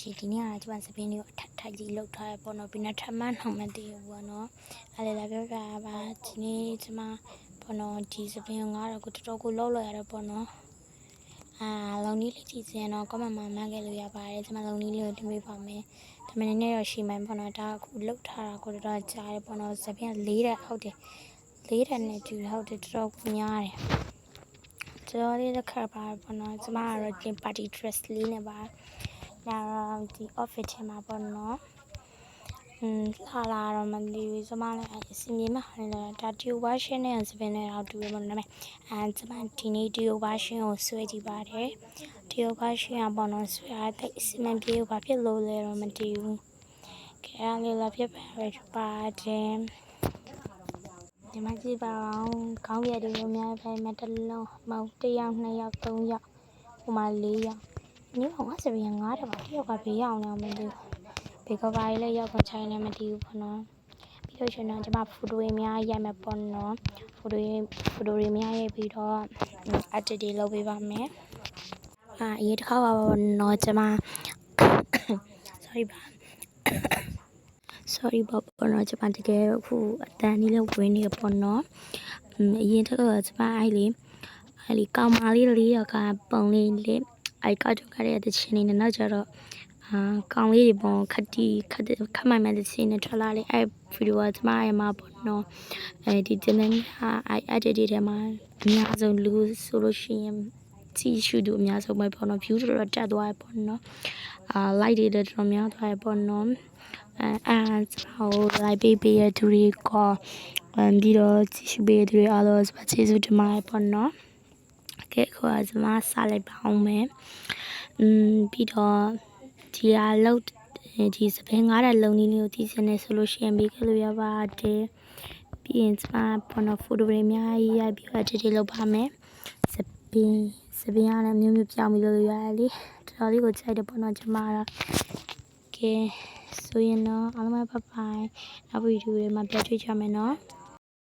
ရှိဒီနေ့ကကျမစပင်းလေးကိုအထက်ထိုက်ကြီးလှုပ်ထားရပေါ့နော်ပြီးတော့ထမန်းနှောင်မတည်ဘူးပေါ့နော်အဲ့ဒါလည်းပြောပြပါဒီနေ့ကျမပေါ့နော်ဒီစပင်းကိုငါတော့ကိုတော်တော်ကိုလှုပ်လိုက်ရတော့ပေါ့နော်လုံနီးလေးကြည့်စရင်တော့ comment မှာမှတ်ခဲ့လို့ရပါတယ်ကျမလုံနီးလေးကိုတင်ပေးပါမယ်ဒါမှလည်းတော့ရှိမှန်ပေါ့နော်ဒါအခုလှုပ်ထားတာကိုတော်တော်ကြားတယ်ပေါ့နော်စပင်းကလေးတဲ့ဟုတ်တယ်လေးတဲ့နဲ့တူဟုတ်တယ်တော်တော်ကိုများတယ်ကျွန်တော်လေးတစ်ခါပါပေါ့နော်ကျမကတော့ဒီ party dress လေးနဲ့ပါဒါဒီ outfit ထဲမှာပေါ့နော်လာတော့မသိဘူးကျမလည်းအစီအမမှာနေတော့ဒါ Tio version နဲ့စပင်းနဲ့တော့တူတယ်ပေါ့နော်ဒါပေမဲ့ကျမဒီနေ့ Tio version ကိုဆွဲကြည့်ပါတယ် Tio version ကပေါ့နော်ဆွဲရတဲ့အစီအမပြေကိုဘာဖြစ်လို့လဲတော့မသိဘူးခဲအဲ့လေးလာဖြစ်ပါတယ်ဒီမှာကြည့်ပါအောင်ခေါင်းပြက်တွေကိုအများကြီးပဲတစ်လုံးမဟုတ်1ယောက်2ယောက်3ယောက်ဟိုမှာ4ယောက်ဒီမှာငါစပင်း9တယ်ပါ1ယောက်ကဘေးရောက်နေအောင်မသိဘူးဘေကဘာလေးရောက်ခွန်ချိုင်းလည်းမတည်ဘူးပေါ့နော်ပြီးတော့ကျွန်တော်ကျမဖိုတိုတွေအများကြီးရိုက်မယ်ပေါ့နော်ဖိုတိုတွေအများကြီးရိုက်ပြီးတော့edit တွေလုပ်ပေးပါမယ်အရေးတစ်ခါပါပေါ့နော်ကျမ sorry ပါ sorry ပေါ့နော်ကျမတကယ်အခုအတန်ကြီးလောက်ဝင်နေပေါ့နော်အရင်တခါကျမအဲ့လေကောင်မလေး4ယောက်ကပုံလေးလေးအဲ့ကောက်ထုတ်ခဲ့တဲ့ချင်းနေနောက်ကျတော့ကောင်လေးတွေပေါ့ခမိုင်မဲ့တဲ့ချင်းနဲ့ထွက်လာလေအဲ့ဗီဒီယိုကကျမရဲ့မှာပေါ့နော်ဒီတင်နေအဲ့ edit တွေထဲမှာအများဆုံးလူဆိုလို့ရှိရင်ကြည့်ရှုသူအများဆုံးပဲပေါ့နော် view တော်တော်တက်သွားရပေါ့နော်like တွေတော်တော်များသွားရပေါ့နော်ကျွန်တော် like ပေးရသူတွေကပြီးတော့ကြည့်ရှုပေးသူတွေအားလုံးစပါကျေးဇူးတင်ပါတယ်ပေါ့နော်ကဲခေါ်ကျွန်မစားလိုက်ပါအောင်မယ်ပြီးတော့ဒီအလုပ်ဒီစပင်း9တဲ့လုံနီးလေးကိုကြည့်စနေဆိုလို့ရှိရင်ပြီးခဲ့လို့ရပါတယ်ပြီးရင်ကျွန်မပေါ်တော့ဖိုတိုတွေအများကြီးရိုက်ပြီးတော့ဒီလုပ်ပါမယ်စပင်းရလည်းမျိုးပြောင်းပြီးလို့ရတယ်လေတော်တော်လေးကိုကြိုက်တယ်ပေါ့နော်ကျွန်မတော့ကဲဆိုရင်တော့အားလုံးပဲဘိုင်နောက်ဗီဒီယိုတွေမှာပြန်တွေ့ကြမယ်နော်